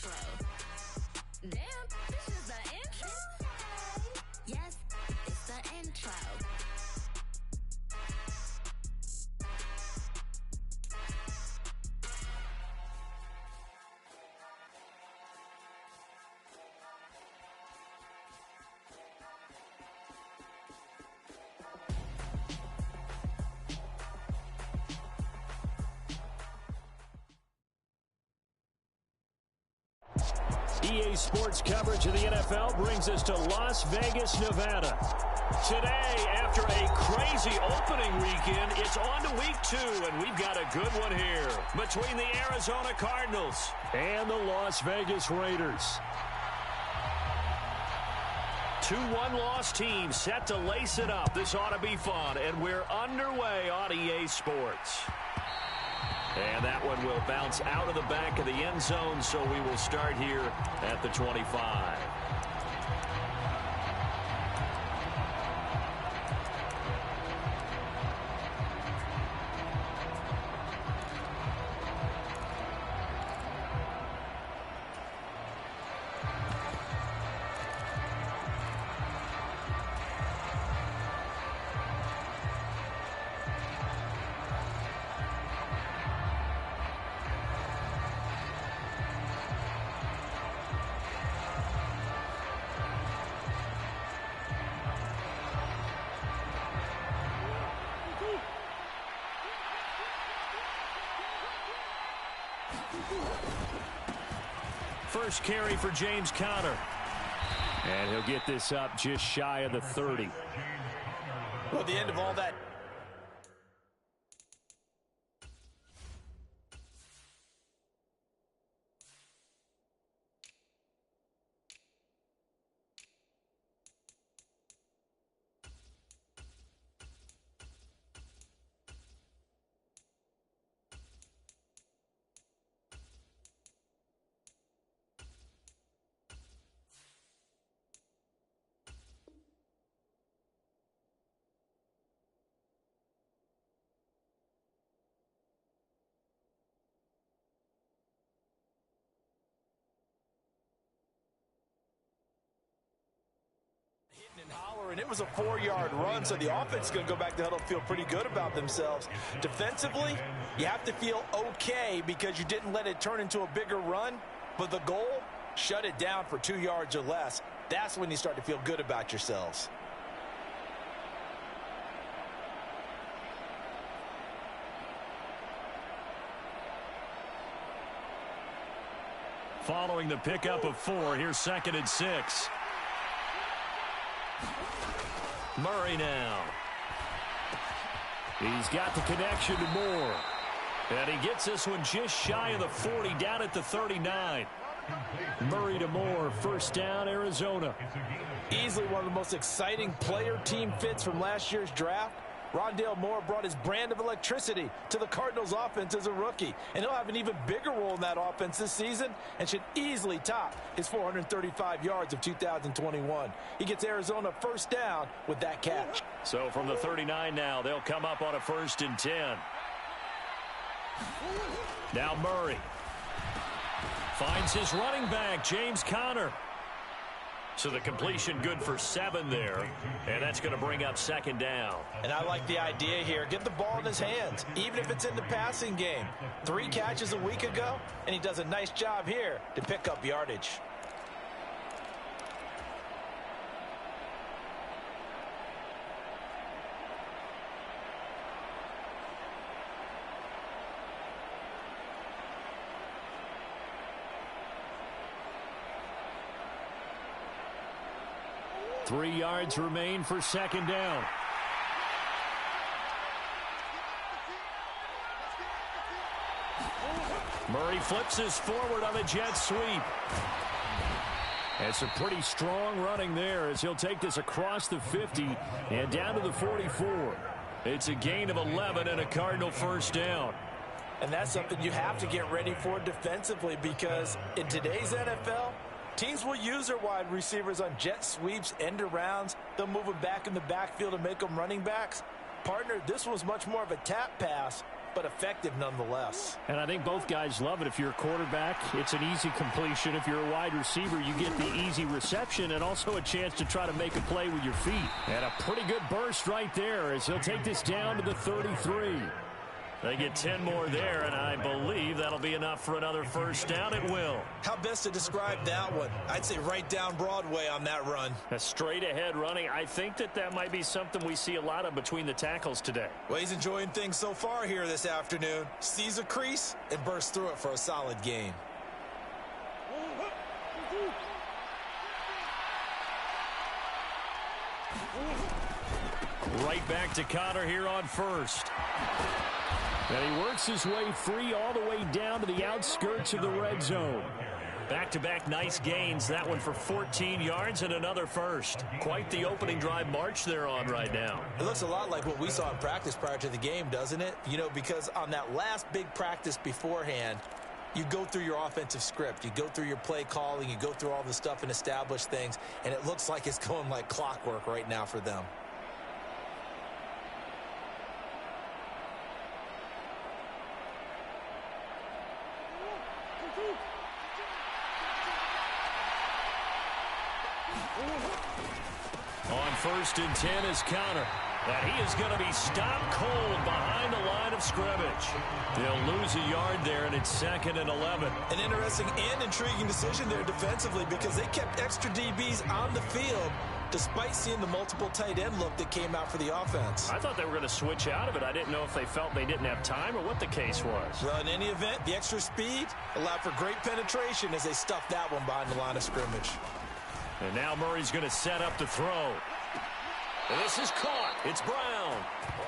intro. Damn, this is the intro? Yes, it's the intro. EA Sports coverage of the NFL brings us to Las Vegas, Nevada. Today, after a crazy opening weekend, it's on to week 2, and we've got a good one here between the Arizona Cardinals and the Las Vegas Raiders. 2 one-loss teams set to lace it up. This ought to be fun, and we're underway on EA Sports. And that one will bounce out of the back of the end zone, so we will start here at the 25. First carry for James Conner. And he'll get this up just shy of the 30. Well, at the end of all that. And holler, and it was a 4-yard run, so the offense is going to go back to huddle and feel pretty good about themselves. Defensively, you have to feel okay because you didn't let it turn into a bigger run, but the goal, shut it down for 2 yards or less. That's when you start to feel good about yourselves. Following the pickup of 4, here's 2nd and 6. Murray now. He's got the connection to Moore. And he gets this one just shy of the 40, down at the 39. Murray to Moore, first down, Arizona. Easily one of the most exciting player-team fits from last year's draft. Rondale Moore brought his brand of electricity to the Cardinals offense as a rookie. And he'll have an even bigger role in that offense this season and should easily top his 435 yards of 2021. He gets Arizona first down with that catch. So from the 39 now, they'll come up on a 1st and 10. Now Murray finds his running back, James Conner. So the completion good for 7 there, and that's going to bring up 2nd down. And I like the idea here. Get the ball in his hands, even if it's in the passing game. 3 catches a week ago, and he does a nice job here to pick up yardage. Three yards remain for 2nd down. Murray flips this forward on a jet sweep. It's a pretty strong running there as he'll take this across the 50 and down to the 44. It's a gain of 11 and a Cardinal first down. And that's something you have to get ready for defensively because in today's NFL, teams will use their wide receivers on jet sweeps, end arounds. They'll move them back in the backfield and make them running backs. Partner, this was much more of a tap pass but effective nonetheless. And I think both guys love it. If you're a quarterback, it's an easy completion. If you're a wide receiver, you get the easy reception and also a chance to try to make a play with your feet. And a pretty good burst right there as he'll take this down to the 33. They get 10 more there, and I believe that'll be enough for another first down. It will. How best to describe that one? I'd say right down Broadway on that run. A straight-ahead running. I think that might be something we see a lot of between the tackles today. Well, he's enjoying things so far here this afternoon. Sees a crease and bursts through it for a solid gain. Right back to Connor here on first. And he works his way free all the way down to the outskirts of the red zone. Back-to-back nice gains. That one for 14 yards and another first. Quite the opening drive march they're on right now. It looks a lot like what we saw in practice prior to the game, doesn't it? You know, because on that last big practice beforehand, you go through your offensive script. You go through your play calling. You go through all the stuff and establish things. And it looks like it's going like clockwork right now for them. On first and 10 is Connor. And he is going to be stopped cold behind the line of scrimmage. They'll lose a yard there, and it's second and 11. An interesting and intriguing decision there defensively because they kept extra DBs on the field despite seeing the multiple tight end look that came out for the offense. I thought they were going to switch out of it. I didn't know if they felt they didn't have time or what the case was. Well, in any event, the extra speed allowed for great penetration as they stuffed that one behind the line of scrimmage. And now Murray's going to set up to throw. This is caught. It's Brown.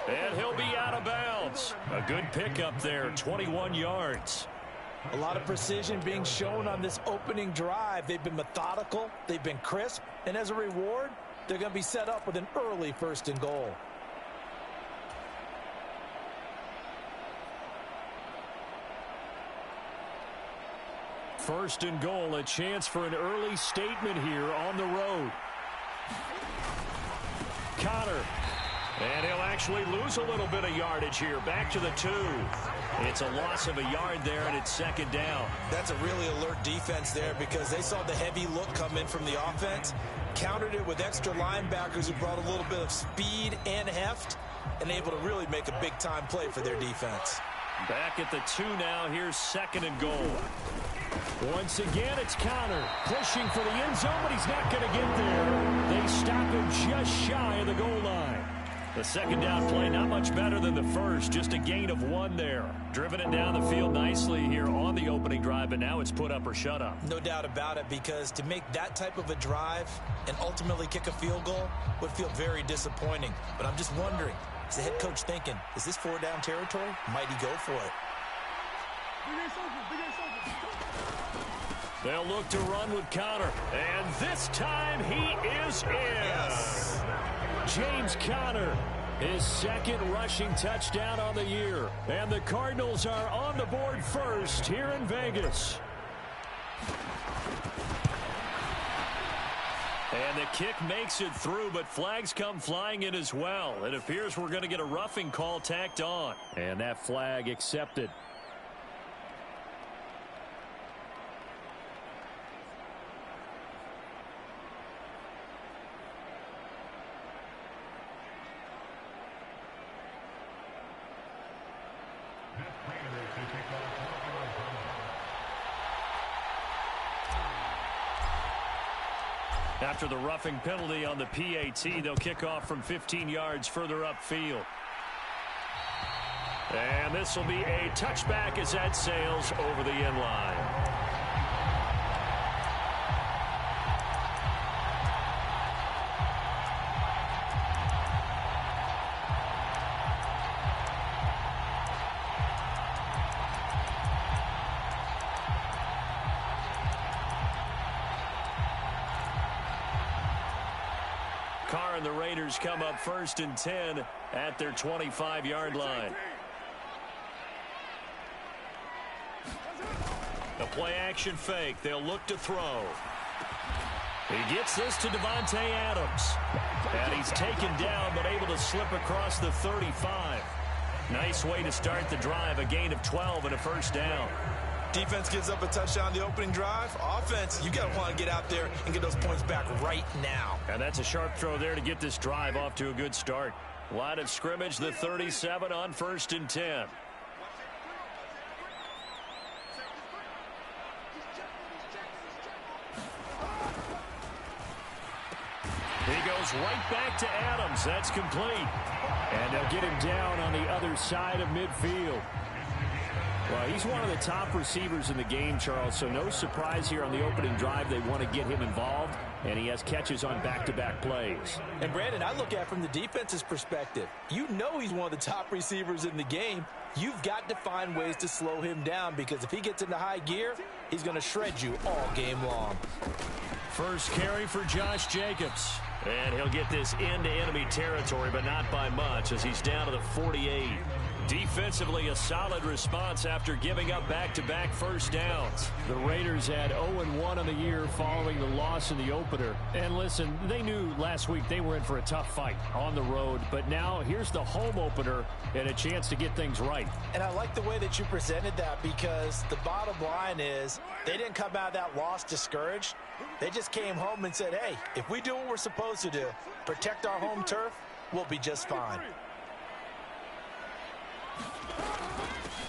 And he'll be out of bounds. A good pickup there, 21 yards. A lot of precision being shown on this opening drive. They've been methodical. They've been crisp. And as a reward, they're going to be set up with an early first and goal. First and goal, a chance for an early statement here on the road. Connor. And he'll actually lose a little bit of yardage here. Back to the 2. It's a loss of a yard there, and it's second down. That's a really alert defense there because they saw the heavy look come in from the offense, countered it with extra linebackers who brought a little bit of speed and heft, and able to really make a big-time play for their defense. Back at the 2 now. Here's second and goal. Once again, it's Connor pushing for the end zone, but he's not going to get there. They stop him just shy of the goal line. The second down play not much better than the first, just a gain of 1 there. Driven it down the field nicely here on the opening drive, but now it's put up or shut up. No doubt about it, because to make that type of a drive and ultimately kick a field goal would feel very disappointing. But I'm just wondering, is the head coach thinking, is this 4-down territory? Might he go for it? They'll look to run with Connor, and this time he is in. Yes. James Conner, his second rushing touchdown on the year. And the Cardinals are on the board first here in Vegas. And the kick makes it through, but flags come flying in as well. It appears we're going to get a roughing call tacked on. And that flag accepted. After the roughing penalty on the PAT, they'll kick off from 15 yards further upfield. And this will be a touchback as that sails over the end line. Carr and the Raiders come up first and 10 at their 25-yard line. The play-action fake. They'll look to throw. He gets this to Devontae Adams. And he's taken down but able to slip across the 35. Nice way to start the drive, a gain of 12 and a first down. Defense gives up a touchdown on the opening drive. Offense, you got to want to get out there and get those points back right now. And that's a sharp throw there to get this drive off to a good start. Line of scrimmage, the 37 on 1st and 10. He goes right back to Adams. That's complete. And they'll get him down on the other side of midfield. Well, he's one of the top receivers in the game, Charles, so no surprise here on the opening drive. They want to get him involved, and he has catches on back-to-back plays. And, Brandon, I look at it from the defense's perspective. You know he's one of the top receivers in the game. You've got to find ways to slow him down because if he gets into high gear, he's going to shred you all game long. First carry for Josh Jacobs. And he'll get this into enemy territory, but not by much as he's down to the 48. Defensively, a solid response after giving up back-to-back first downs. The Raiders had 0-1 on the year following the loss in the opener. And listen, they knew last week they were in for a tough fight on the road. But now here's the home opener and a chance to get things right. And I like the way that you presented that because the bottom line is they didn't come out of that loss discouraged. They just came home and said, hey, if we do what we're supposed to do, protect our home turf, we'll be just fine.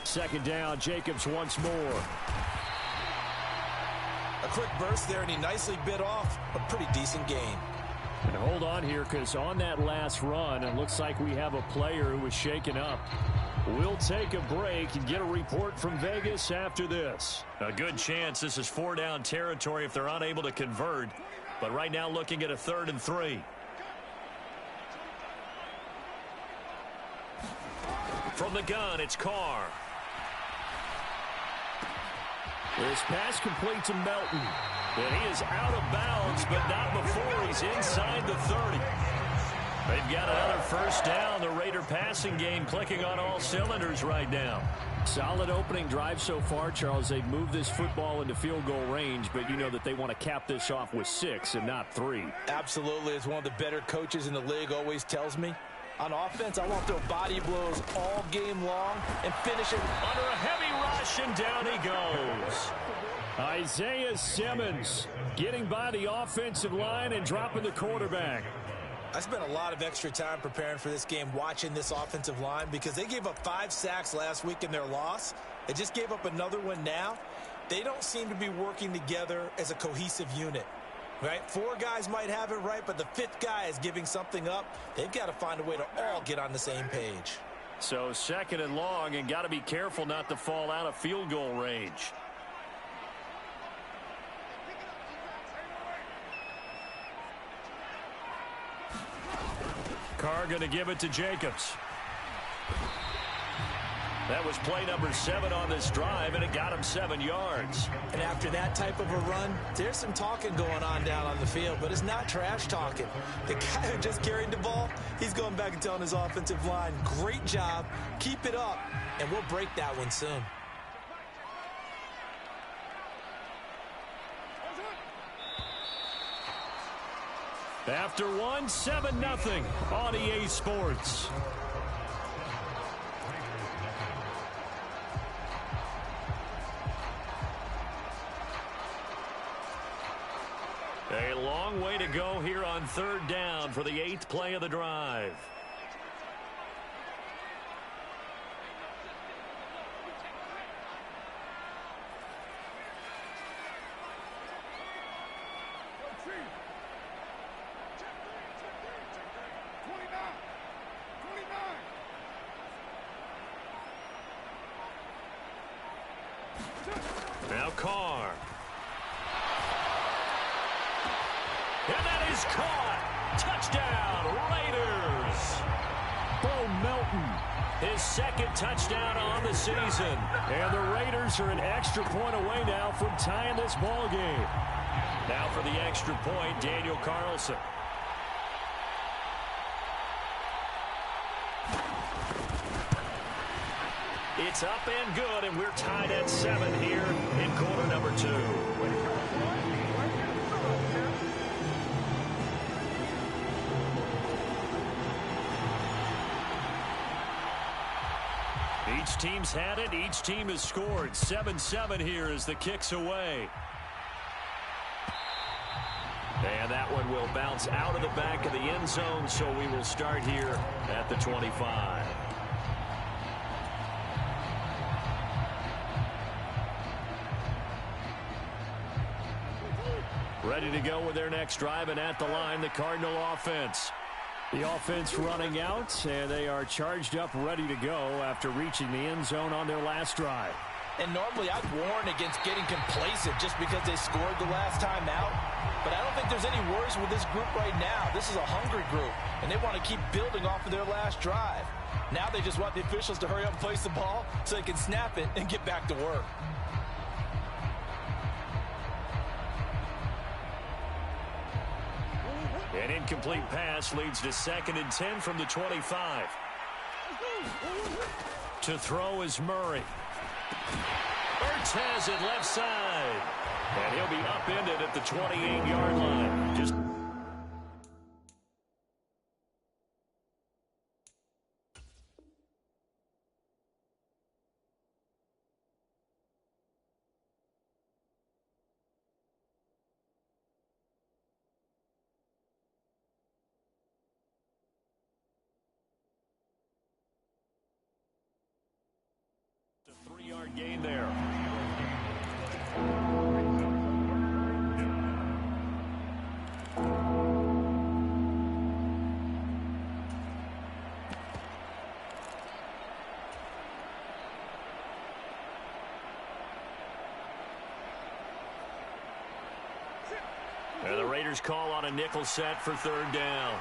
Second down, Jacobs once more. A quick burst there, and he nicely bit off a pretty decent gain. And hold on here, because on that last run, it looks like we have a player who was shaken up. We'll take a break and get a report from Vegas after this. A good chance this is 4-down territory if they're unable to convert. But right now looking at a 3rd and 3. From the gun, it's Carr. This pass complete to Melton. And he is out of bounds, but not before he's inside the 30. They've got another first down. The Raider passing game clicking on all cylinders right now. Solid opening drive so far, Charles. They've moved this football into field goal range, but you know that they want to cap this off with 6 and not 3. Absolutely. As one of the better coaches in the league always tells me, on offense, I want to throw body blows all game long and finish it under a heavy rush, and down he goes. Isaiah Simmons getting by the offensive line and dropping the quarterback. I spent a lot of extra time preparing for this game watching this offensive line because they gave up 5 sacks last week in their loss. They just gave up another one now. They don't seem to be working together as a cohesive unit. Right? 4 guys might have it right, but the 5th guy is giving something up. They've got to find a way to all get on the same page. So 2nd and long, and got to be careful not to fall out of field goal range. Carr going to give it to Jacobs. That was play number 7 on this drive, and it got him 7 yards. And after that type of a run, there's some talking going on down on the field, but it's not trash talking. The guy who just carried the ball, he's going back and telling his offensive line, great job, keep it up, and we'll break that one soon. After one, 7-0 on EA Sports. A long way to go here on 3rd down for the 8th play of the drive. Now Carr. And that is caught. Touchdown, Raiders. Bo Melton, his 2nd touchdown on the season. And the Raiders are an extra point away now from tying this ball game. Now for the extra point, Daniel Carlson. It's up and good, and we're tied at 7 here in quarter number 2. Each team's had it. Each team has scored. 7-7 here as the kick's away. And that one will bounce out of the back of the end zone, so we will start here at the 25. Ready to go with their next drive, and at the line, the Cardinal offense. The offense running out, and they are charged up, ready to go after reaching the end zone on their last drive. And normally I'd warn against getting complacent just because they scored the last time out. But I don't think there's any worries with this group right now. This is a hungry group, and they want to keep building off of their last drive. Now they just want the officials to hurry up and place the ball so they can snap it and get back to work. An incomplete pass leads to 2nd and 10 from the 25. To throw is Murray. Ertz has it left side. And he'll be upended at the 28-yard line. Just a 3-yard gain there. And the Raiders call on a nickel set for 3rd down.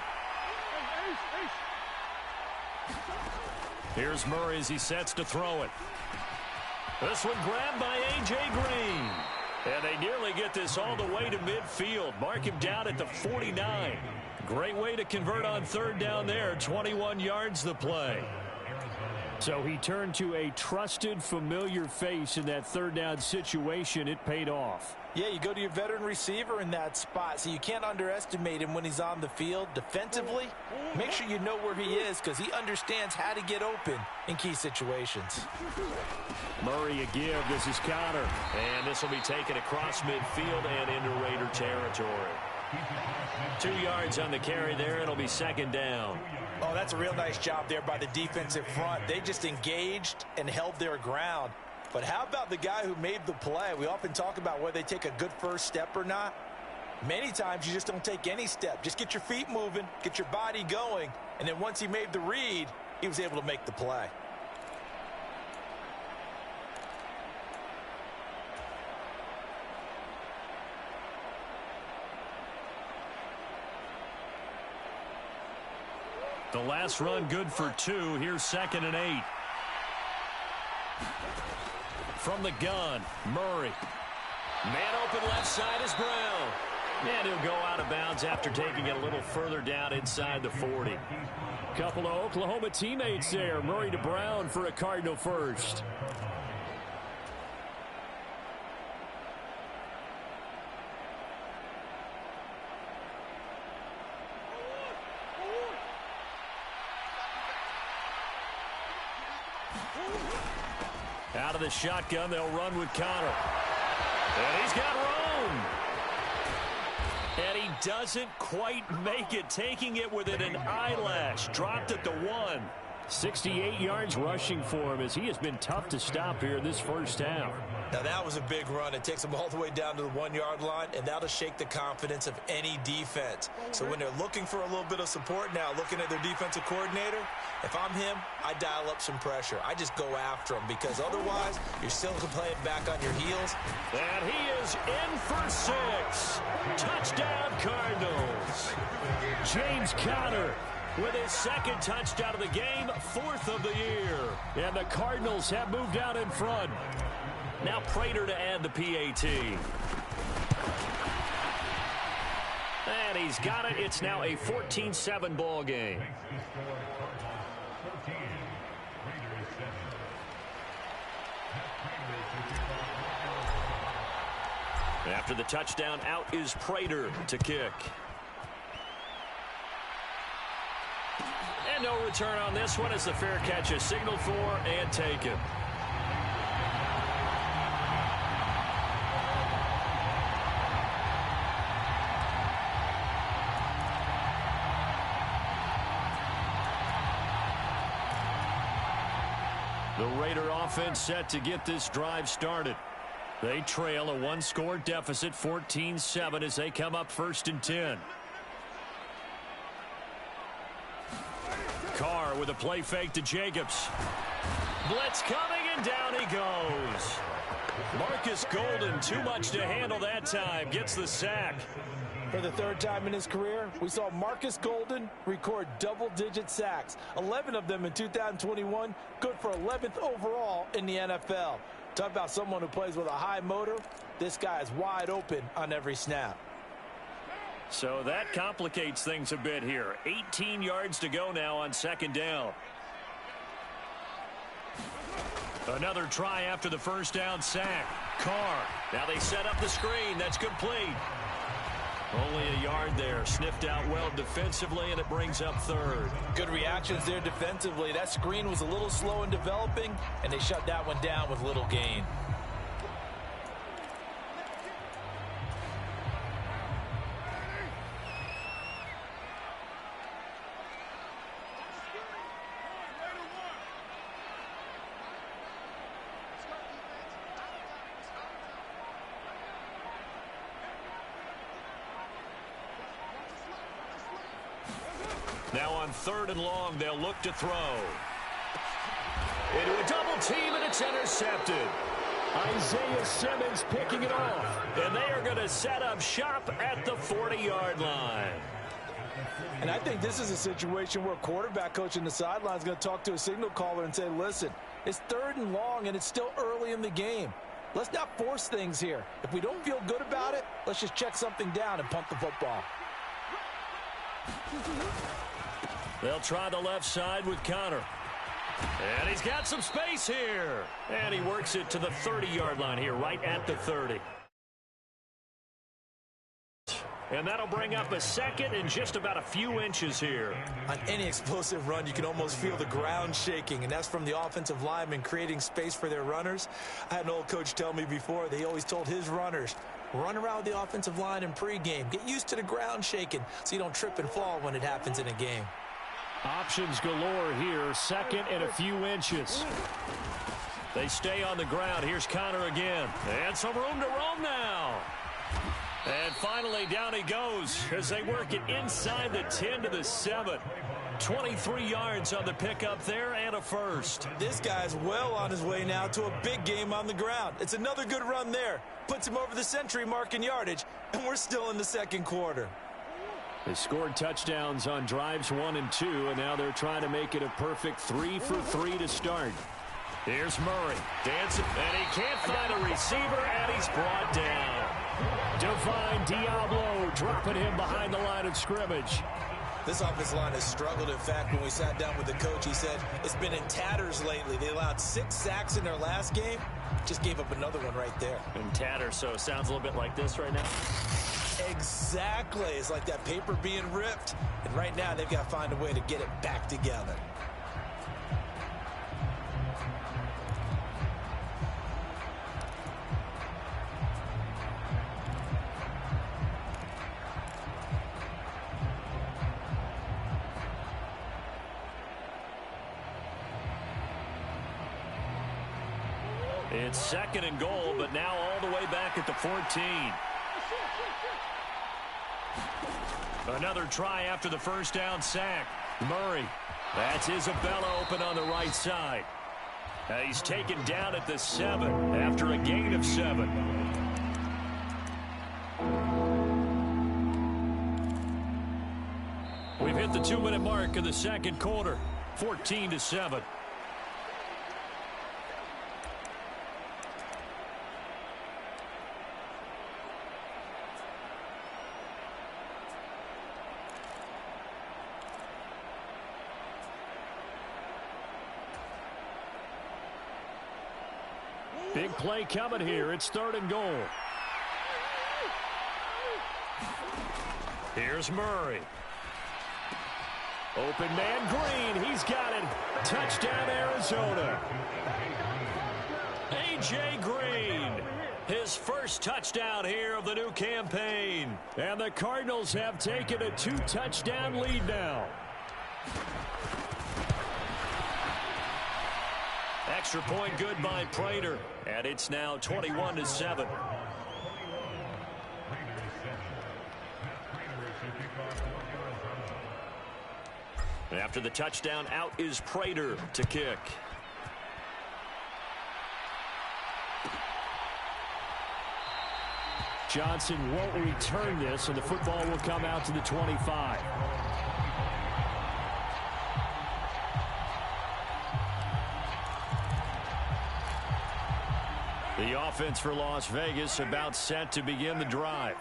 Here's Murray as he sets to throw it. This one grabbed by A.J. Green. And they nearly get this all the way to midfield. Mark him down at the 49. Great way to convert on 3rd down there. 21 yards the play. So he turned to a trusted, familiar face in that 3rd down situation. It paid off. Yeah, you go to your veteran receiver in that spot, so you can't underestimate him when he's on the field. Defensively, make sure you know where he is because he understands how to get open in key situations. Murray a give. This is Connor. And this will be taken across midfield and into Raider territory. 2 yards on the carry there. It'll be 2nd down. Oh, that's a real nice job there by the defensive front. They just engaged and held their ground. But how about the guy who made the play? We often talk about whether they take a good first step or not. Many times you just don't take any step. Just get your feet moving, get your body going, and then once he made the read, he was able to make the play. The last run good for 2. Here's 2nd and 8. From the gun, Murray. Man open left side is Brown. And he'll go out of bounds after taking it a little further down inside the 40. Couple of Oklahoma teammates there. Murray to Brown for a Cardinal first. Out of the shotgun, they'll run with Connor. And he's got room. And he doesn't quite make it, taking it within an eyelash. Dropped at the 1. 68 yards rushing for him as he has been tough to stop here in this first half. Now that was a big run. It takes them all the way down to the 1-yard line, and that'll shake the confidence of any defense. So when they're looking for a little bit of support now, looking at their defensive coordinator, if I'm him, I dial up some pressure. I just go after him because otherwise you're still playing back on your heels. And he is in for 6. Touchdown Cardinals. James Conner with his 2nd touchdown of the game, 4th of the year. And the Cardinals have moved out in front. Now Prater to add the PAT. And he's got it. It's now a 14-7 ball game. After the touchdown, out is Prater to kick. And no return on this one as the fair catch is signaled for and taken. The Raider offense set to get this drive started. They trail a one-score deficit, 14-7, as they come up 1st and 10. Carr with a play fake to Jacobs. Blitz coming, and down he goes. Marcus Golden, too much to handle that time, gets the sack. For the 3rd time in his career, we saw Marcus Golden record double-digit sacks. 11 of them in 2021, good for 11th overall in the NFL. Talk about someone who plays with a high motor. This guy is wide open on every snap. So that complicates things a bit here. 18 yards to go now on 2nd down. Another try after the 1st down sack. Carr. Now they set up the screen. That's complete. Only a yard there. Sniffed out well defensively, and it brings up 3rd. Good reactions there defensively. That screen was a little slow in developing, and they shut that one down with little gain. Now on 3rd and long, they'll look to throw. Into a double team, and it's intercepted. Isaiah Simmons picking it off. And they are going to set up shop at the 40-yard line. And I think this is a situation where a quarterback coach in the sideline is going to talk to a signal caller and say, listen, it's 3rd and long, and it's still early in the game. Let's not force things here. If we don't feel good about it, let's just check something down and punt the football. They'll try the left side with Connor. And he's got some space here. And he works it to the 30-yard line here, right at the 30. And that'll bring up a 2nd and just about a few inches here. On any explosive run, you can almost feel the ground shaking, and that's from the offensive linemen creating space for their runners. I had an old coach tell me before, they always told his runners, run around the offensive line in pregame. Get used to the ground shaking so you don't trip and fall when it happens in a game. Options galore here, 2nd and a few inches. They stay on the ground. Here's Connor again. And some room to roam now. And finally, down he goes as they work it inside the 10 to the 7. 23 yards on the pickup there and a 1st. This guy's well on his way now to a big game on the ground. It's another good run there. Puts him over the century mark in yardage, and we're still in the 2nd quarter. They scored touchdowns on drives 1 and 2, and now they're trying to make it a perfect 3 for 3 to start. Here's Murray. Dancing, and he can't find a receiver, and he's brought down. Divine Diablo dropping him behind the line of scrimmage. This offensive line has struggled. In fact, when we sat down with the coach, he said it's been in tatters lately. They allowed 6 sacks in their last game. Just gave up another one right there. In tatters, so it sounds a little bit like this right now. Exactly. It's like that paper being ripped. And right now, they've got to find a way to get it back together. It's 2nd and goal, but now all the way back at the 14. Another try after the 1st down sack. Murray. That's Isabella open on the right side. He's taken down at the 7 after a gain of 7. We've hit the 2-minute mark of the 2nd quarter. 14-7. Big play coming here. It's 3rd and goal. Here's Murray. Open man Green. He's got it. Touchdown, Arizona. A.J. Green. His first touchdown here of the new campaign. And the Cardinals have taken a 2-touchdown lead now. Extra point good by Prater. And it's now 21-7. After the touchdown, out is Prater to kick. Johnson won't return this, and the football will come out to the 25. The offense for Las Vegas about set to begin the drive.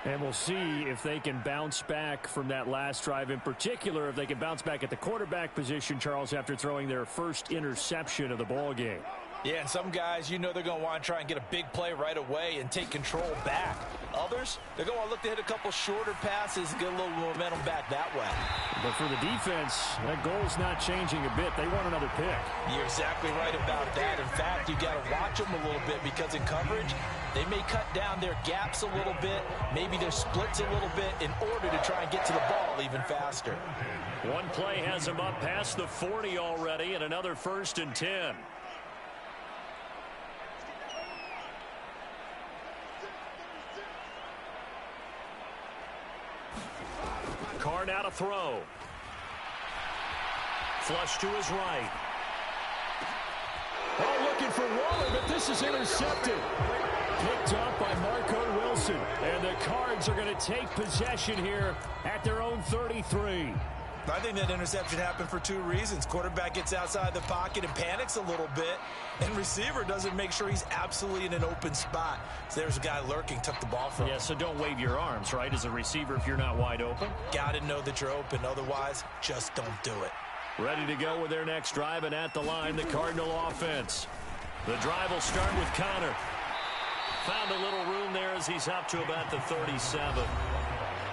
And we'll see if they can bounce back from that last drive, in particular if they can bounce back at the quarterback position, Charles, after throwing their first interception of the ball game. Yeah, and some guys, you know they're going to want to try and get a big play right away and take control back. Others, they're going to want to look to hit a couple shorter passes and get a little momentum back that way. But for the defense, that goal's not changing a bit. They want another pick. You're exactly right about that. In fact, you got to watch them a little bit because in coverage, they may cut down their gaps a little bit, maybe their splits a little bit in order to try and get to the ball even faster. One play has them up past the 40 already, and another 1st and 10. Carr now to throw. Flush to his right. Oh, looking for Waller, but this is intercepted. Picked up by Marco Wilson. And the Cards are going to take possession here at their own 33. I think that interception happened for 2 reasons. Quarterback gets outside the pocket and panics a little bit, and receiver doesn't make sure he's absolutely in an open spot. So there's a guy lurking, took the ball from him. Yeah, so don't wave your arms, right, as a receiver if you're not wide open. Got to know that you're open. Otherwise, just don't do it. Ready to go with their next drive, and at the line, the Cardinal offense. The drive will start with Connor. Found a little room there as he's up to about the 37.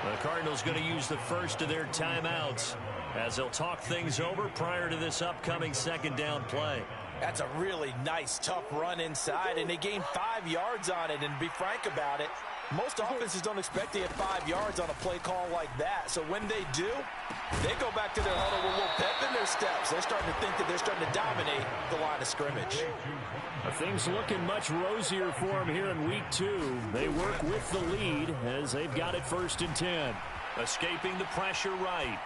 The Cardinals going to use the first of their timeouts as they'll talk things over prior to this upcoming 2nd down play. That's a really nice, tough run inside, and they gained 5 yards on it. And to be frank about it, most offenses don't expect to get 5 yards on a play call like that. So when they do, they go back to their huddle with a little pep in their steps. They're starting to think that they're starting to dominate the line of scrimmage. Things looking much rosier for them here in week 2. They work with the lead as they've got it 1st and 10. Escaping the pressure right.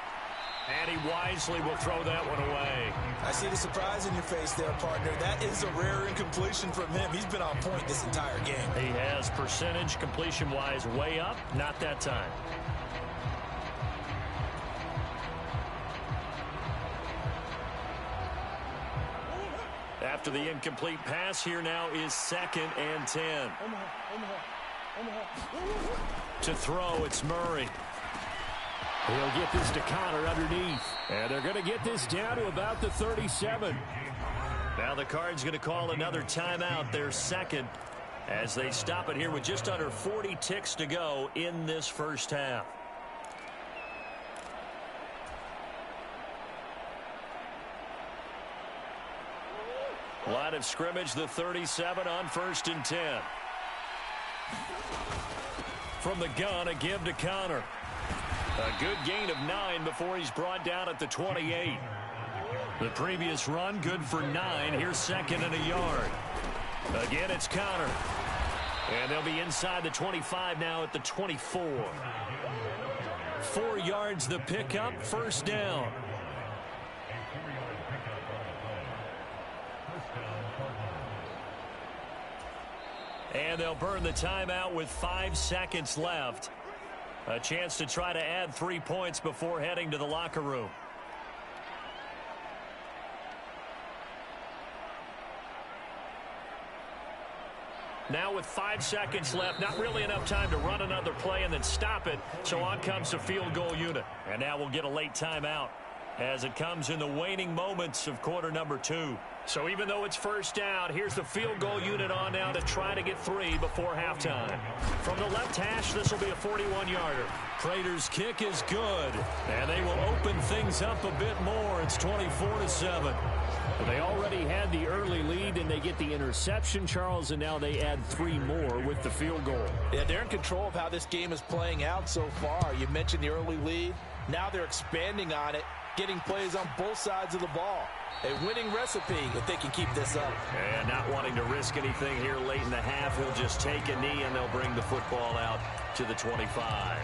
And he wisely will throw that one away. I see the surprise in your face there, partner. That is a rare incompletion from him. He's been on point this entire game. He has percentage completion-wise way up. Not that time. After the incomplete pass, here now is 2nd and 10. To throw, it's Murray. He'll get this to Connor underneath. And they're going to get this down to about the 37. Now the Cards going to call another timeout, their 2nd, as they stop it here with just under 40 ticks to go in this first half. Line of scrimmage, the 37 on 1st and 10. From the gun, a give to Connor. A good gain of 9 before he's brought down at the 28. The previous run, good for 9. Here's 2nd and a yard. Again, it's Connor. And they'll be inside the 25 now at the 24. 4 yards the pickup, 1st down. And they'll burn the timeout with 5 seconds left. A chance to try to add 3 points before heading to the locker room. Now with 5 seconds left, not really enough time to run another play and then stop it. So on comes the field goal unit. And now we'll get a late timeout. as it comes in the waning moments of quarter number 2. So even though it's first down, here's the field goal unit on now to try to get 3 before halftime. From the left hash, this will be a 41-yarder. Prater's kick is good, and they will open things up a bit more. It's 24-7. They already had the early lead, and they get the interception, Charles, and now they add 3 more with the field goal. Yeah, they're in control of how this game is playing out so far. You mentioned the early lead. Now they're expanding on it, getting plays on both sides of the ball. A winning recipe if they can keep this up. And not wanting to risk anything here late in the half, he'll just take a knee, and they'll bring the football out to the 25.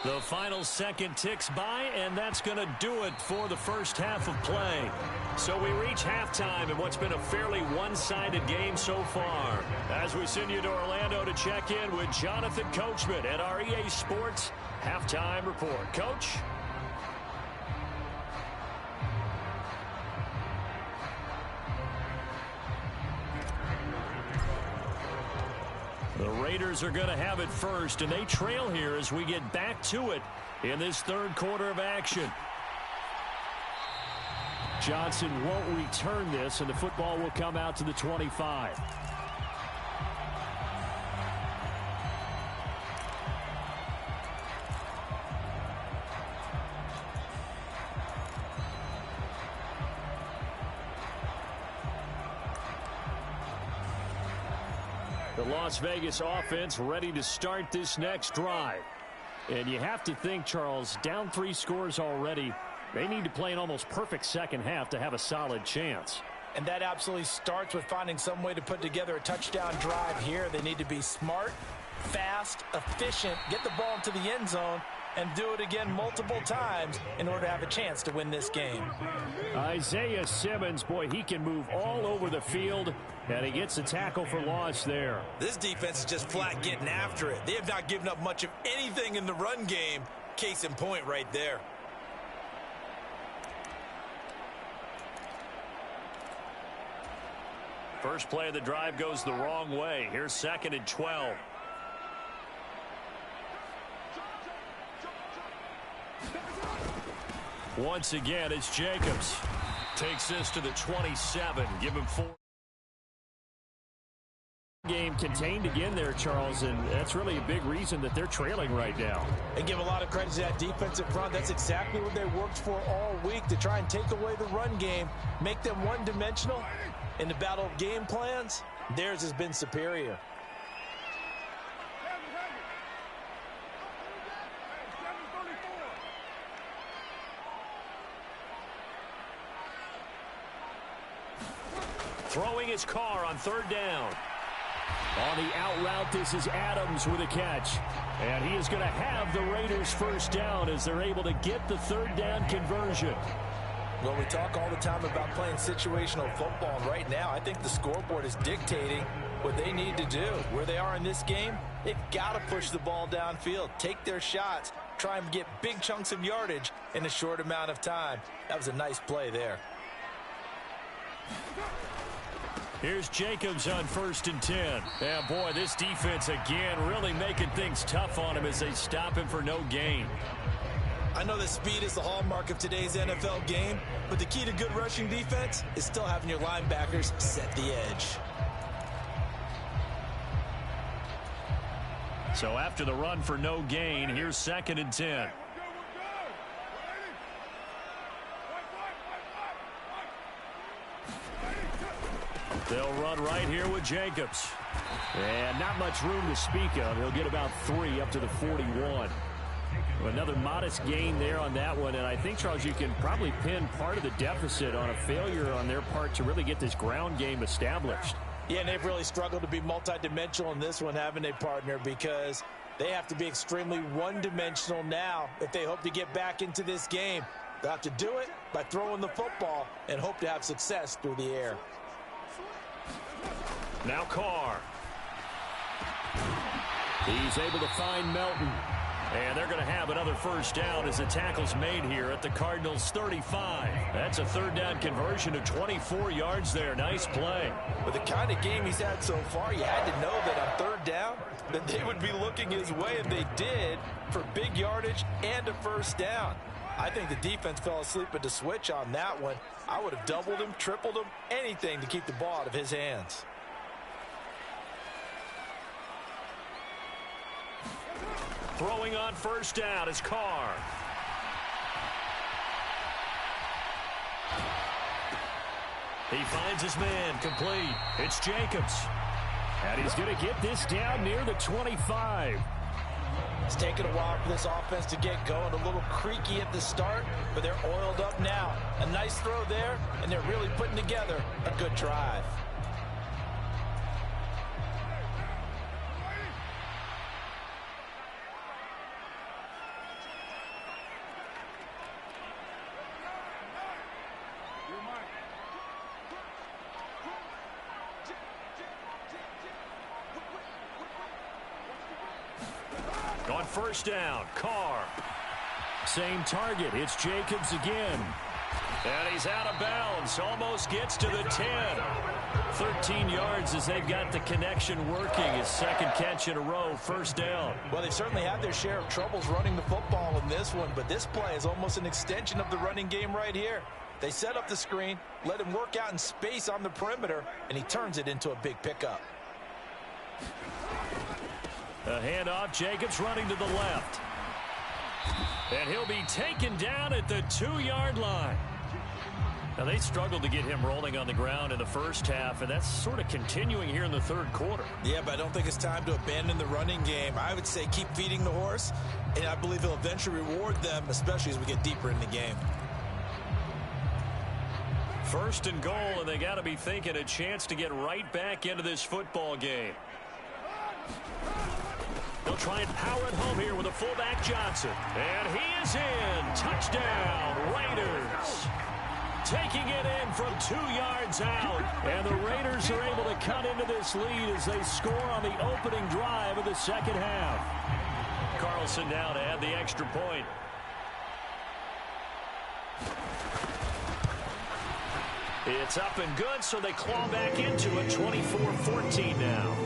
The final second ticks by, and that's going to do it for the first half of play. So we reach halftime in what's been a fairly one-sided game so far. As we send you to Orlando to check in with Jonathan Coachman at our EA Sports Halftime Report. Coach? The Raiders are going to have it first, and they trail here as we get back to it in this third quarter of action. Johnson won't return this, and the football will come out to the 25. The Las Vegas offense ready to start this next drive. And you have to think, Charles, down 3 scores already. They need to play an almost perfect second half to have a solid chance. And that absolutely starts with finding some way to put together a touchdown drive here. They need to be smart, fast, efficient, get the ball into the end zone, and do it again multiple times in order to have a chance to win this game. Isaiah Simmons, boy, he can move all over the field, and he gets a tackle for loss there. This defense is just flat getting after it. They have not given up much of anything in the run game. Case in point right there. First play of the drive goes the wrong way. Here's 2nd and 12. Once again, it's Jacobs. Takes this to the 27. Give him 4. Game contained again there, Charles, and that's really a big reason that they're trailing right now. And give a lot of credit to that defensive front. That's exactly what they worked for all week, to try and take away the run game, make them one-dimensional. In the battle of game plans, theirs has been superior. Throwing his car on 3rd down. On the out route, this is Adams with a catch. And he is going to have the Raiders first down as they're able to get the 3rd down conversion. Well, we talk all the time about playing situational football, and right now I think the scoreboard is dictating what they need to do. Where they are in this game, they've got to push the ball downfield, take their shots, try and get big chunks of yardage in a short amount of time. That was a nice play there. Here's Jacobs on 1st and 10. And boy, this defense again really making things tough on him as they stop him for no gain. I know that speed is the hallmark of today's NFL game, but the key to good rushing defense is still having your linebackers set the edge. So after the run for no gain, here's 2nd and 10. They'll run right here with Jacobs. And not much room to speak of. He'll get about 3 up to the 41. Another modest gain there on that one, and I think, Charles, you can probably pin part of the deficit on a failure on their part to really get this ground game established. Yeah, and they've really struggled to be multidimensional in this one, haven't they, partner, because they have to be extremely one-dimensional now if they hope to get back into this game. They'll have to do it by throwing the football and hope to have success through the air. Now Carr. He's able to find Melton. And they're going to have another first down as the tackle's made here at the Cardinals' 35. That's a third down conversion of 24 yards there. Nice play. With the kind of game he's had so far, you had to know that on third down that they would be looking his way, and they did, for big yardage and a first down. I think the defense fell asleep at the switch on that one. I would have doubled him, tripled him, anything to keep the ball out of his hands. Throwing on first down is Carr. He finds his man complete. It's Jacobs. And he's going to get this down near the 25. It's taken a while for this offense to get going. A little creaky at the start, but they're oiled up now. A nice throw there, and they're really putting together a good drive. On first down, Carr. Same target. It's Jacobs again. And he's out of bounds. Almost gets to the 10. 13 yards as they've got the connection working. His second catch in a row, first down. Well, they certainly had their share of troubles running the football in this one, but this play is almost an extension of the running game right here. They set up the screen, let him work out in space on the perimeter, and he turns it into a big pickup. A handoff, Jacobs running to the left. And he'll be taken down at the 2-yard line. Now, they struggled to get him rolling on the ground in the first half, and that's sort of continuing here in the third quarter. Yeah, but I don't think it's time to abandon the running game. I would say keep feeding the horse, and I believe he'll eventually reward them, especially as we get deeper in the game. First and goal, and they got to be thinking a chance to get right back into this football game. They'll try and power it home here with a fullback Johnson. And he is in. Touchdown, Raiders. Taking it in from 2 yards out. And the Raiders are able to cut into this lead as they score on the opening drive of the second half. Carlson now to add the extra point. It's up and good, so they claw back into it. 24-14 now.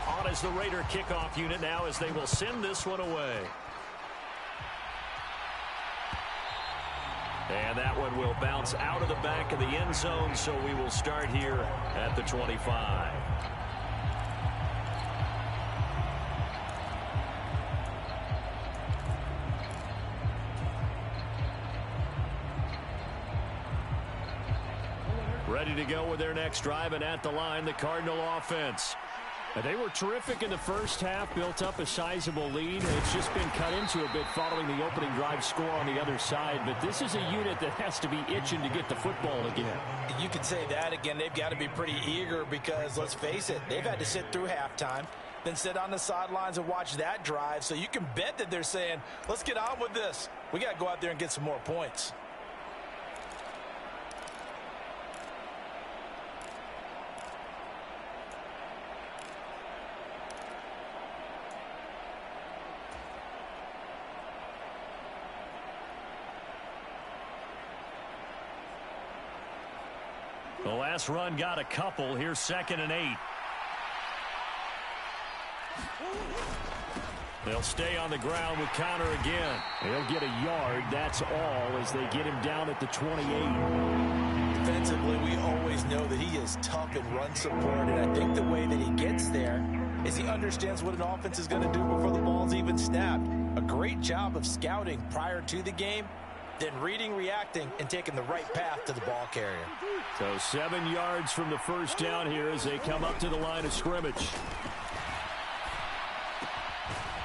On as the Raider kickoff unit now as they will send this one away. And that one will bounce out of the back of the end zone, so we will start here at the 25. Ready to go with their next drive, and at the line, the Cardinal offense. They were terrific in the first half, built up a sizable lead. It's just been cut into a bit following the opening drive score on the other side. But this is a unit that has to be itching to get the football again. You could say that again. They've got to be pretty eager because, let's face it, they've had to sit through halftime, then sit on the sidelines and watch that drive. So you can bet that they're saying, let's get on with this. We got to go out there and get some more points. The last run got a couple. Here's 2nd and 8. They'll stay on the ground with Connor again. He'll get a yard. That's all as they get him down at the 28. Defensively, we always know that he is tough in run support, and I think the way that he gets there is he understands what an offense is going to do before the ball's even snapped. A great job of scouting prior to the game, then reading, reacting, and taking the right path to the ball carrier. So 7 yards from the first down here as they come up to the line of scrimmage.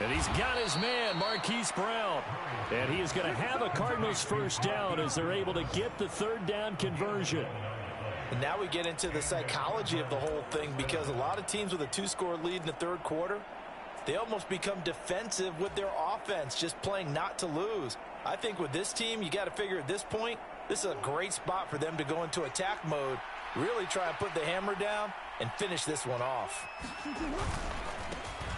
And he's got his man, Marquise Brown. And he is going to have a Cardinals first down as they're able to get the third down conversion. And now we get into the psychology of the whole thing, because a lot of teams with a 2-score lead in the third quarter, they almost become defensive with their offense, just playing not to lose. I think with this team, you got to figure at this point, this is a great spot for them to go into attack mode, really try and put the hammer down and finish this one off.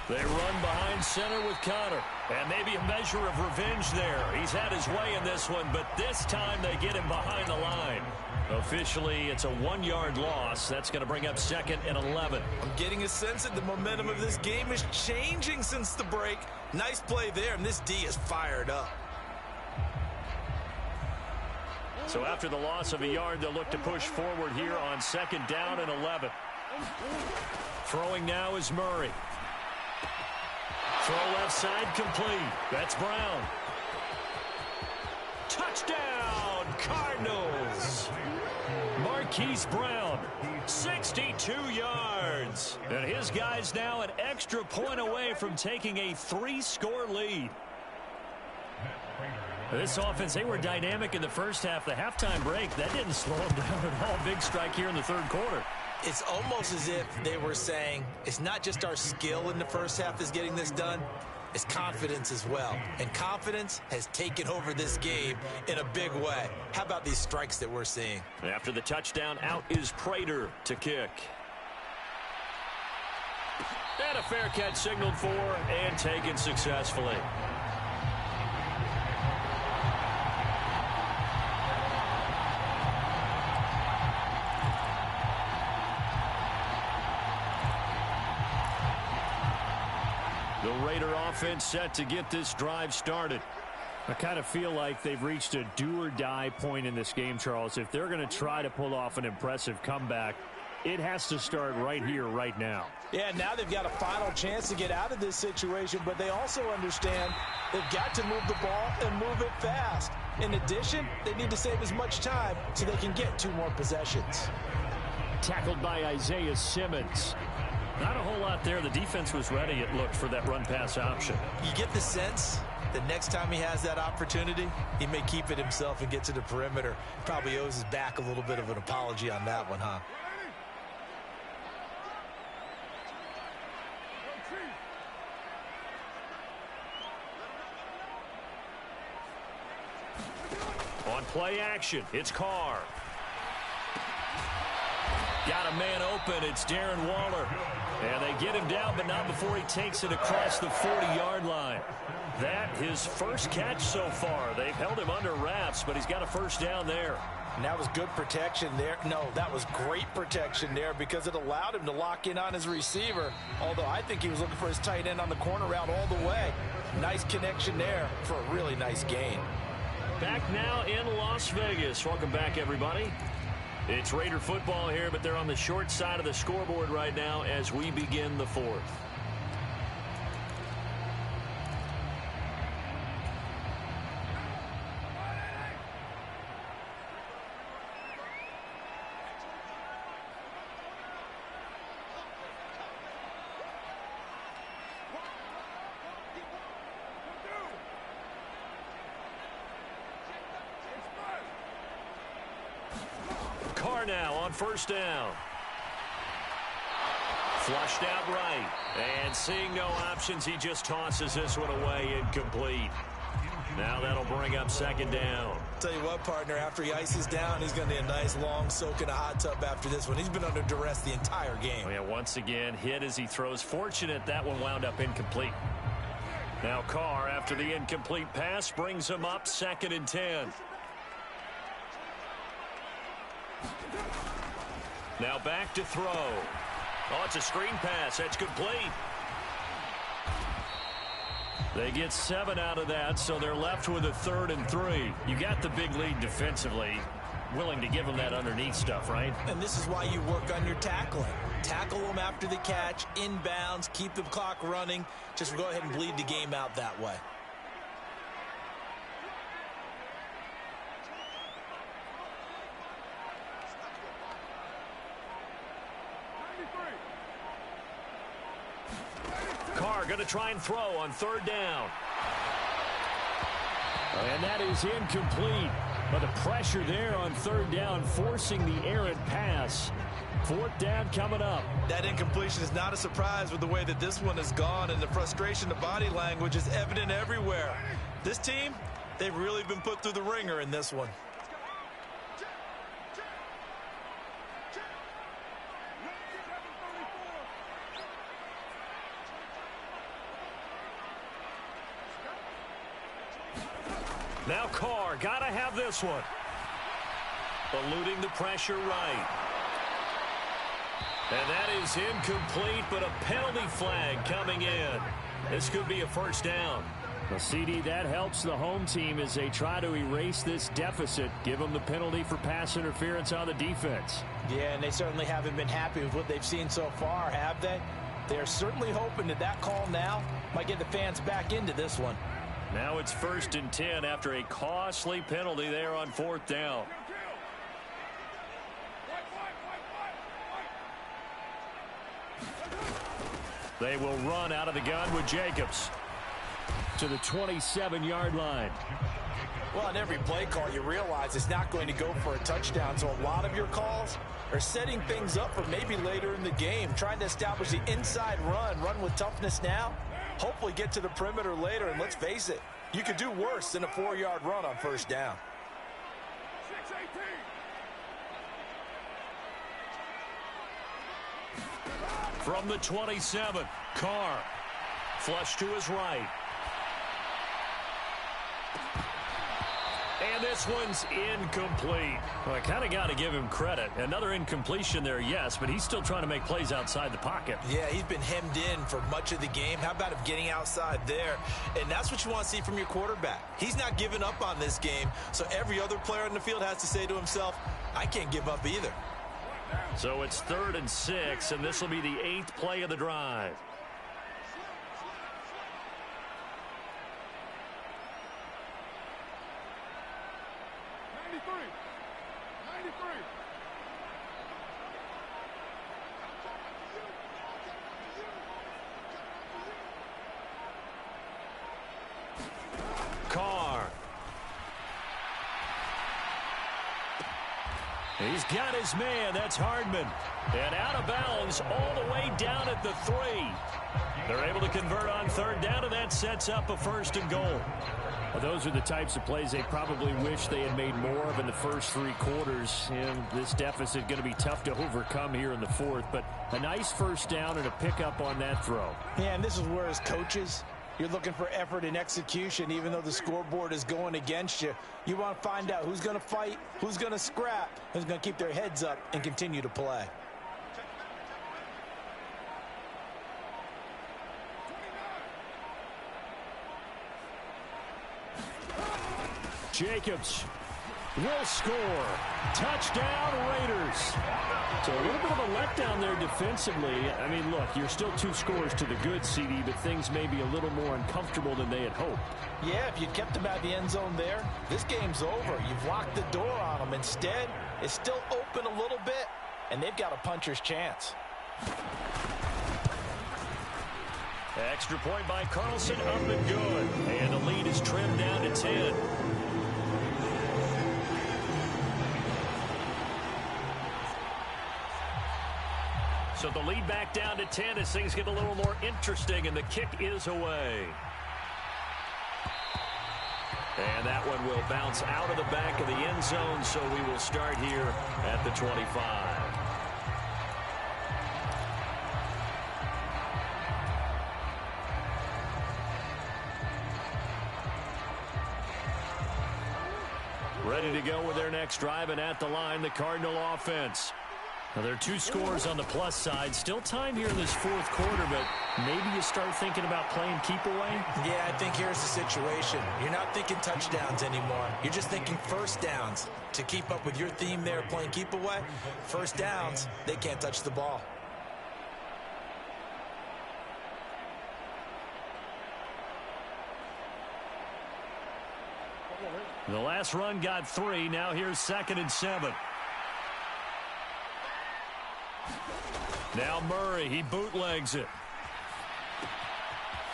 They run behind center with Connor. And maybe a measure of revenge there. He's had his way in this one, but this time they get him behind the line. Officially, it's a 1-yard loss. That's going to bring up 2nd and 11. I'm getting a sense that the momentum of this game is changing since the break. Nice play there, and this D is fired up. So after the loss of a yard, they'll look to push forward here on 2nd down and 11. Throwing now is Murray. Throw left side complete. That's Brown. Touchdown, Cardinals. Marquise Brown, 62 yards. And his guys now an extra point away from taking a 3-score lead. This offense, they were dynamic in the first half. The halftime break, that didn't slow them down at all. Big strike here in the third quarter. It's almost as if they were saying, it's not just our skill in the first half that's getting this done, it's confidence as well. And confidence has taken over this game in a big way. How about these strikes that we're seeing? After the touchdown, out is Prater to kick. And a fair catch signaled for and taken successfully. The Raider offense set to get this drive started. I kind of feel like they've reached a do-or-die point in this game, Charles. If they're going to try to pull off an impressive comeback, it has to start right here, right now. Yeah, now they've got a final chance to get out of this situation, but they also understand they've got to move the ball and move it fast. In addition, they need to save as much time so they can get 2 more possessions. Tackled by Isaiah Simmons. Not a whole lot there. The defense was ready, it looked, for that run-pass option. You get the sense that next time he has that opportunity, he may keep it himself and get to the perimeter. Probably owes his back a little bit of an apology on that one, huh? On play action, it's Carr. Got a man open. It's Darren Waller. And they get him down, but not before he takes it across the 40-yard line. That his first catch so far. They've held him under wraps, but he's got a first down there. And that was good protection there. No, that was great protection there because it allowed him to lock in on his receiver. Although I think he was looking for his tight end on the corner route all the way. Nice connection there for a really nice gain. Back now in Las Vegas. Welcome back, everybody. It's Raider football here, but they're on the short side of the scoreboard right now as we begin the 4th. Carr now on first down. Flushed out right. And seeing no options, he just tosses this one away, incomplete. Now that'll bring up 2nd down. Tell you what, partner, after he ices down, he's going to need a nice long soak in a hot tub after this one. He's been under duress the entire game. Oh, yeah, once again, hit as he throws. Fortunate that one wound up incomplete. Now Carr, after the incomplete pass, brings him up 2nd and 10. Now back to throw. Oh, it's a screen pass. That's complete. They get 7 out of that, so they're left with a 3rd and 3. You got the big lead defensively. Willing to give them that underneath stuff, right? And this is why you work on your tackling. Tackle them after the catch, inbounds, keep the clock running. Just go ahead and bleed the game out that way. Carr going to try and throw on 3rd down. And that is incomplete. But the pressure there on third down, forcing the errant pass. Fourth down coming up. That incompletion is not a surprise with the way that this one has gone, and the frustration, the body language is evident everywhere. This team, they've really been put through the ringer in this one. Now Carr, gotta have this one. Eluding the pressure right. And that is incomplete, but a penalty flag coming in. This could be a first down. Well, CD, that helps the home team as they try to erase this deficit. Give them the penalty for pass interference on the defense. Yeah, and they certainly haven't been happy with what they've seen so far, have they? They're certainly hoping that that call now might get the fans back into this one. Now it's 1st and 10 after a costly penalty there on 4th down. They will run out of the gun with Jacobs to the 27-yard line. Well, on every play call, you realize it's not going to go for a touchdown, so a lot of your calls are setting things up for maybe later in the game, trying to establish the inside run with toughness now, hopefully get to the perimeter later, and let's face it, you could do worse than a 4-yard run on first down. From the 27, Carr. Flush to his right. And this one's incomplete. Well, I kind of got to give him credit. Another incompletion there, yes, but he's still trying to make plays outside the pocket. Yeah, he's been hemmed in for much of the game. How about him getting outside there? And that's what you want to see from your quarterback. He's not giving up on this game, so every other player in the field has to say to himself, I can't give up either. So it's 3rd and 6, and this will be the 8th play of the drive. Carr. He's got his man. That's Hardman. And out of bounds all the way down at the 3. They're able to convert on 3rd down, and that sets up a 1st and goal. Well, those are the types of plays they probably wish they had made more of in the first 3 quarters. And this deficit going to be tough to overcome here in the 4th. But a nice 1st down and a pickup on that throw. Yeah, and this is where as coaches, you're looking for effort and execution, even though the scoreboard is going against you. You want to find out who's going to fight, who's going to scrap, who's going to keep their heads up and continue to play. Jacobs will score. Touchdown, Raiders. So a little bit of a letdown there defensively. I mean, look, you're still 2 scores to the good, CD, but things may be a little more uncomfortable than they had hoped. Yeah, if you kept them out of the end zone there, this game's over. You've locked the door on them. Instead, it's still open a little bit, and they've got a puncher's chance. Extra point by Carlson, up and good. And the lead is trimmed down to 10. So the lead back down to 10 as things get a little more interesting, and the kick is away. And that one will bounce out of the back of the end zone, so we will start here at the 25. Ready to go with their next drive, and at the line, the Cardinal offense. Now, there are 2 scores on the plus side. Still time here in this 4th quarter, but maybe you start thinking about playing keep away? Yeah, I think here's the situation. You're not thinking touchdowns anymore. You're just thinking first downs. To keep up with your theme there, playing keep away, first downs, they can't touch the ball. The last run got 3. Now here's 2nd and 7. Now Murray, he bootlegs it.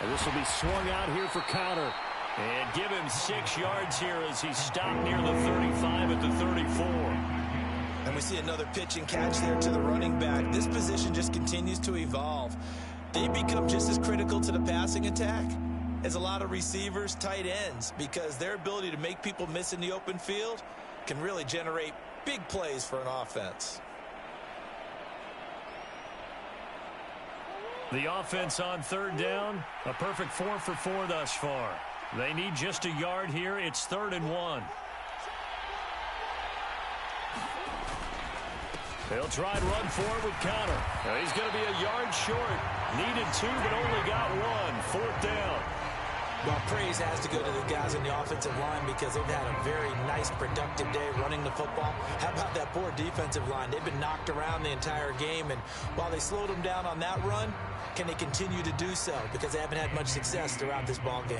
And this will be swung out here for counter. And give him 6 yards here as he stopped near the 35 at the 34. And we see another pitch and catch there to the running back. This position just continues to evolve. They become just as critical to the passing attack as a lot of receivers, tight ends, because their ability to make people miss in the open field can really generate big plays for an offense. The offense on 3rd down, a perfect 4 for 4 thus far. They need just a yard here. It's 3rd and 1. He'll try and run forward with Connor. Now he's going to be a yard short. Needed 2, but only got 1. 4th down. Well, praise has to go to the guys in the offensive line because they've had a very nice, productive day running the football. How about that poor defensive line? They've been knocked around the entire game, and while they slowed them down on that run, can they continue to do so? Because they haven't had much success throughout this ball game.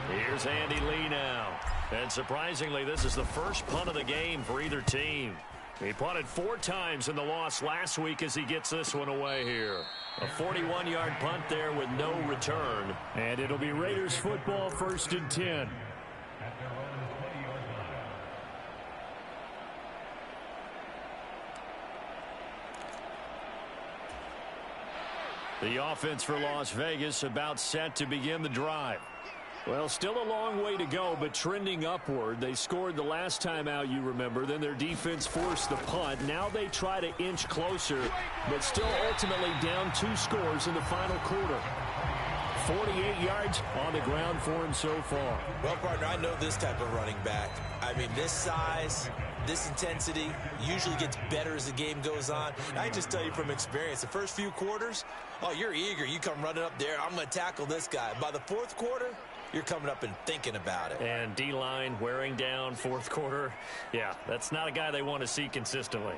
Here's Andy Lee now. And surprisingly, this is the first punt of the game for either team. He punted 4 times in the loss last week as he gets this one away here. A 41-yard punt there with no return. And it'll be Raiders football, 1st and 10. The offense for Las Vegas about set to begin the drive. Well, still a long way to go, but trending upward. They scored the last time out, you remember. Then their defense forced the punt. Now they try to inch closer, but still ultimately down 2 scores in the final quarter. 48 yards on the ground for him so far. Well, partner, I know this type of running back. I mean, this size, this intensity usually gets better as the game goes on. And I can just tell you from experience, the first few quarters, oh, you're eager. You come running up there, I'm going to tackle this guy. By the 4th quarter, you're coming up and thinking about it. And D-line wearing down 4th quarter. Yeah, that's not a guy they want to see consistently.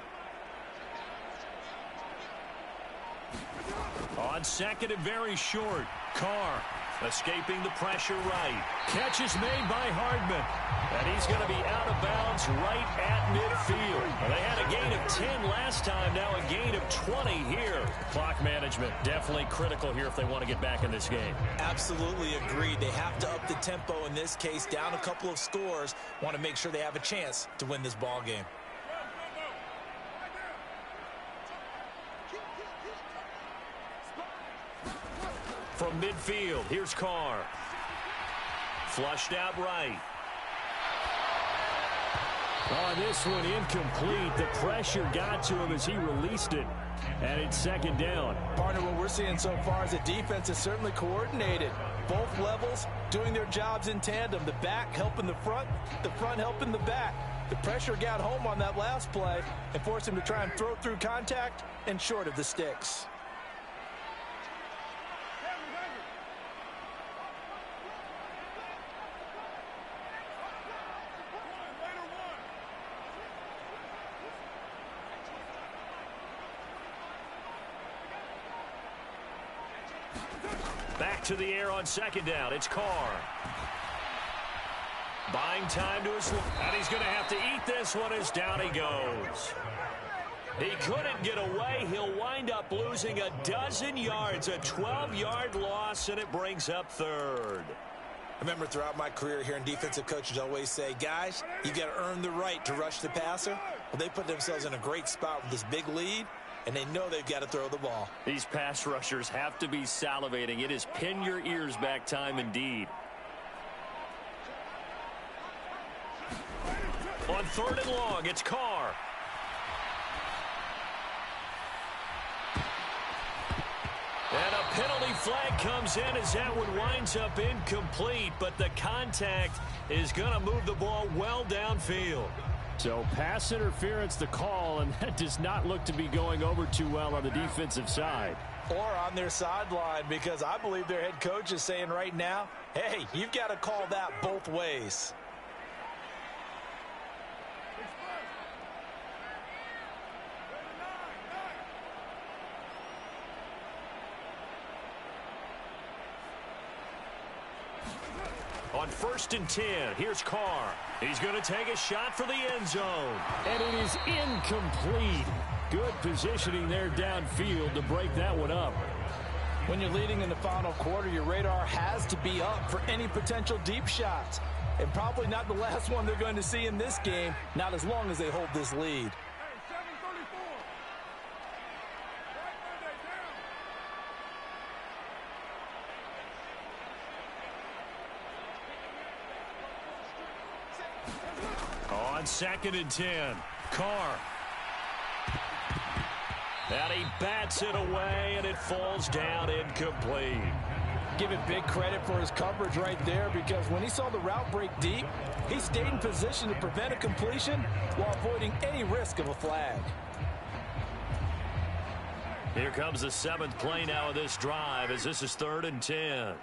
On 2nd and very short, Carr escaping the pressure right. Catch is made by Hardman. And he's going to be out of bounds right at midfield. Well, they had a gain of 10 last time, now a gain of 20 here. Clock management definitely critical here if they want to get back in this game. Absolutely agreed. They have to up the tempo in this case, down a couple of scores. Want to make sure they have a chance to win this ball game. From midfield, here's Carr. Flushed out right. On this one, incomplete. The pressure got to him as he released it. And it's 2nd down. Partner, what we're seeing so far is the defense is certainly coordinated. Both levels doing their jobs in tandem. The back helping the front helping the back. The pressure got home on that last play and forced him to try and throw through contact and short of the sticks. Back to the air on 2nd down. It's Carr. Buying time to his... And he's going to have to eat this one as down he goes. He couldn't get away. He'll wind up losing a dozen yards. A 12-yard loss, and it brings up 3rd. I remember throughout my career hearing defensive coaches always say, guys, you got to earn the right to rush the passer. Well, they put themselves in a great spot with this big lead, and they know they've got to throw the ball. These pass rushers have to be salivating. It is pin your ears back time indeed. On 3rd and long, it's Carr. And a penalty flag comes in as that one winds up incomplete, but the contact is going to move the ball well downfield. So pass interference the call, and that does not look to be going over too well on the defensive side. Or on their sideline, because I believe their head coach is saying right now, hey, you've got to call that both ways. On 1st and 10, here's Carr. He's going to take a shot for the end zone. And it is incomplete. Good positioning there downfield to break that one up. When you're leading in the final quarter, your radar has to be up for any potential deep shots. And probably not the last one they're going to see in this game, not as long as they hold this lead. On 2nd and 10, Carr. And he bats it away, and it falls down incomplete. Give it big credit for his coverage right there, because when he saw the route break deep, he stayed in position to prevent a completion while avoiding any risk of a flag. Here comes the 7th play now of this drive, as this is 3rd and 10.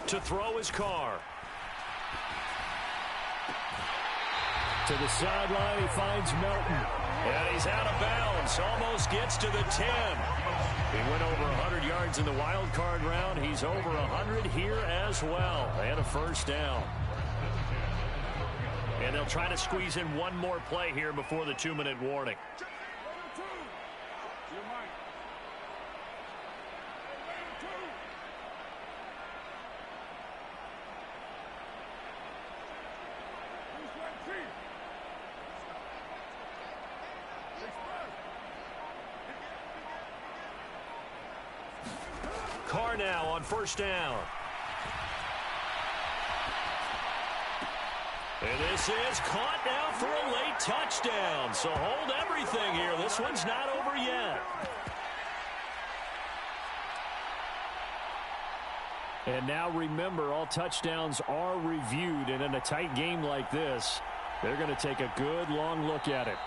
To throw his Carr. To the sideline, he finds Melton. And he's out of bounds. Almost gets to the 10. He went over 100 yards in the wild card round. He's over 100 here as well. And a first down. And they'll try to squeeze in one more play here before the 2-minute warning. Carr now on first down. And this is caught now for a late touchdown. So hold everything here. This one's not over yet. And now remember, all touchdowns are reviewed. And in a tight game like this, they're going to take a good long look at it.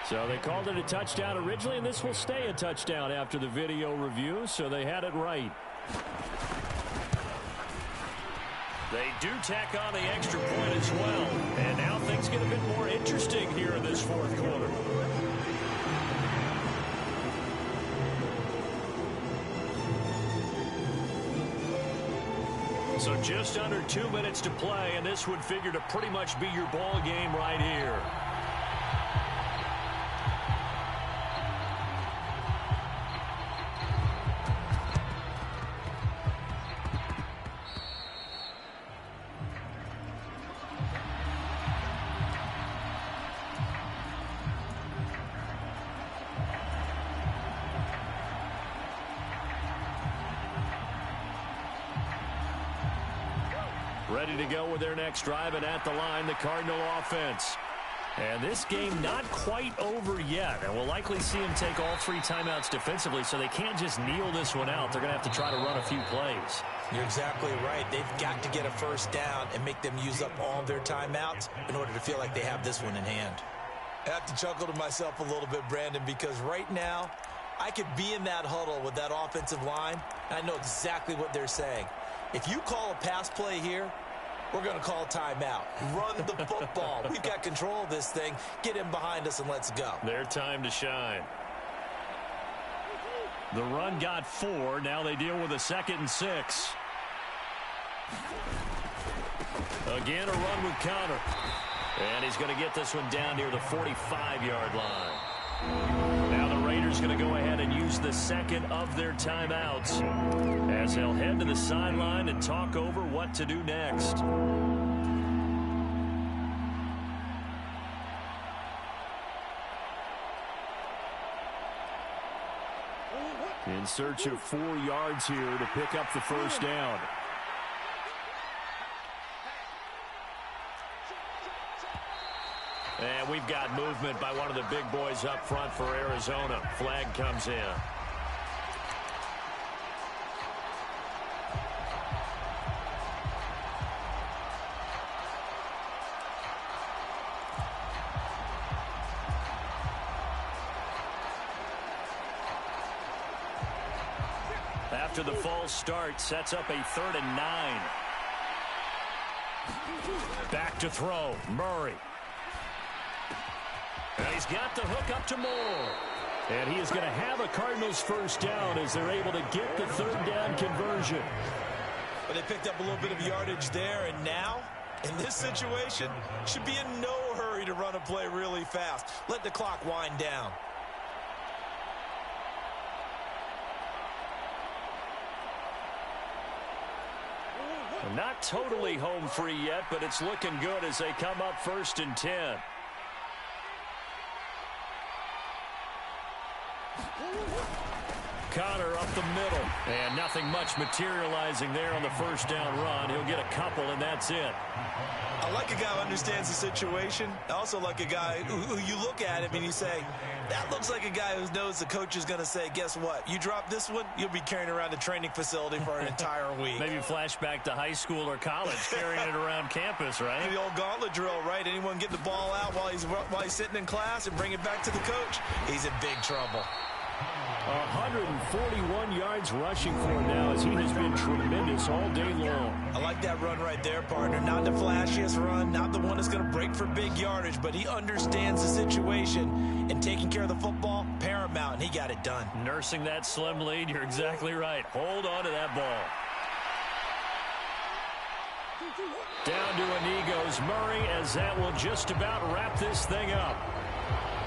So they called it a touchdown originally, and this will stay a touchdown after the video review, so they had it right. They do tack on the extra point as well, and now things get a bit more interesting here in this 4th quarter. So just under 2 minutes to play, and this would figure to pretty much be your ball game right here. Ready to go with their next drive, and at the line, the Cardinal offense. And this game not quite over yet, and we'll likely see them take all 3 timeouts defensively, so they can't just kneel this one out. They're going to have to try to run a few plays. You're exactly right. They've got to get a first down and make them use up all of their timeouts in order to feel like they have this one in hand. I have to chuckle to myself a little bit, Brandon, because right now, I could be in that huddle with that offensive line, and I know exactly what they're saying. If you call a pass play here, we're going to call a timeout. Run the football. We've got control of this thing. Get in behind us and let's go. Their time to shine. The run got 4. Now they deal with a 2nd and 6. Again, a run with counter. And he's going to get this one down near the 45-yard line. Now the Raiders going to go ahead and use the 2nd of their timeouts as they'll head to the sideline and talk over what to do next. In search of 4 yards here to pick up the first down. And we've got movement by one of the big boys up front for Arizona. Flag comes in. After the false start, sets up a 3rd and 9. Back to throw, Murray. And he's got the hook up to Moore. And he is going to have a Cardinals first down as they're able to get the third down conversion. But they picked up a little bit of yardage there, and now, in this situation, should be in no hurry to run a play really fast. Let the clock wind down. Not totally home free yet, but it's looking good as they come up 1st and 10. Connor up the middle, and nothing much materializing there on the first down run. He'll get a couple, and that's it. I like a guy who understands the situation. I also like a guy who you look at him and you say, that looks like a guy who knows the coach is going to say, guess what? You drop this one, you'll be carrying around the training facility for an entire week. Maybe flashback to high school or college, carrying it around campus, right? The old gauntlet drill, right? Anyone get the ball out while he's sitting in class and bring it back to the coach? He's in big trouble. 141 yards rushing for him now as he has been tremendous all day long. I like that run right there, partner. Not the flashiest run, not the one that's going to break for big yardage, but he understands the situation, and taking care of the football, paramount, and he got it done. Nursing that slim lead, you're exactly right. Hold on to that ball. Down to a knee goes Murray as that will just about wrap this thing up.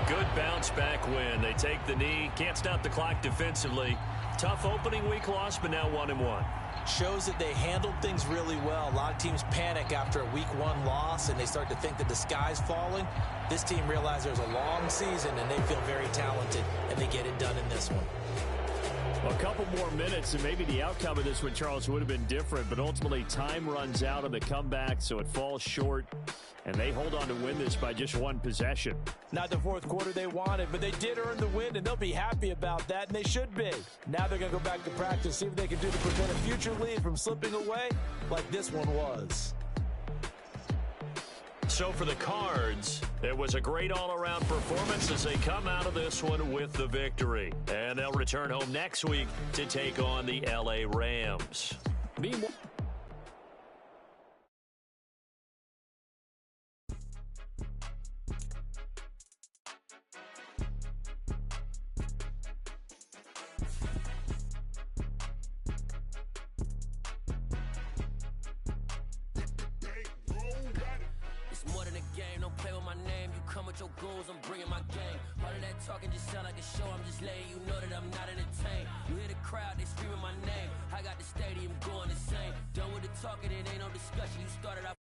Good bounce-back win. They take the knee. Can't stop the clock defensively. Tough opening week loss, but now 1-1. Shows that they handled things really well. A lot of teams panic after a week 1 loss, and they start to think that the sky's falling. This team realized there's a long season, and they feel very talented, and they get it done in this one. A couple more minutes, and maybe the outcome of this one, Charles, would have been different, but ultimately time runs out on the comeback, so it falls short. And they hold on to win this by just 1 possession. Not the fourth quarter they wanted, but they did earn the win, and they'll be happy about that, and they should be. Now they're going to go back to practice, see what they can do to prevent a future lead from slipping away like this one was. So for the Cards, it was a great all-around performance as they come out of this one with the victory. And they'll return home next week to take on the L.A. Rams. Meanwhile, your goals, I'm bringing my game. All of that talking just sound like a show. I'm just letting you know that I'm not entertained. You hear the crowd, they screaming my name. I got the stadium going insane. Done with the talking, it ain't no discussion. You started off